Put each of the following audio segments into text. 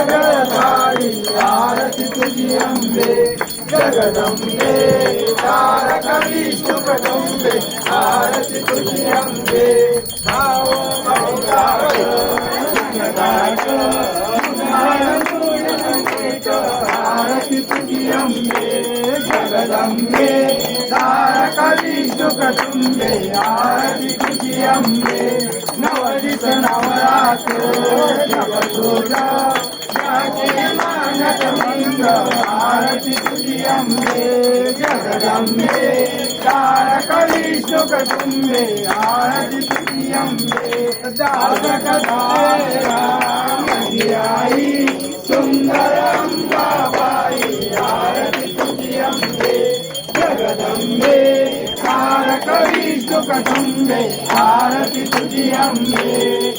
जलधारी आरती तुझी अंबे जगदंबे तारक विष्णु कदंबे आरती तुझी अंबे नाव महिलाच सुखदायक आरती तुझी अंबे जगदंबे तारक विष्णु कदंबे आरती तुझी अंबे नवदिस नवरात्र नवदुर्गा मानत मंग आरती तुझी अंबे जगदंबे तारक विष्णु कदंबे आरती तुझी अंबे जागृत आई सुंदर अंबाबाई आरती तुझी अंबे जगदंबे तारक विष्णु कदंबे आरती तुझी अंबे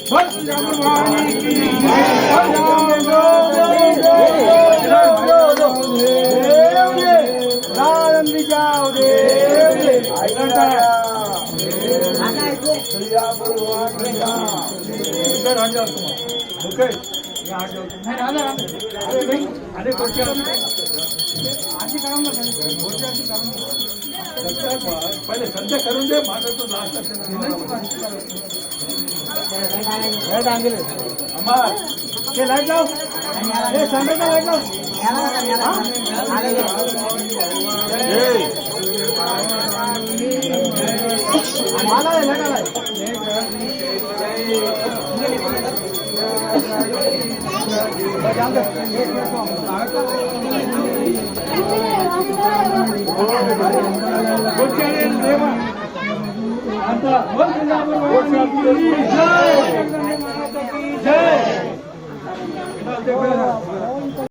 भद्रवाणी की पहिले सध्या करून दे माझं तो लास्ट लाईट लाव संध्याचा लाईट लाव मला जय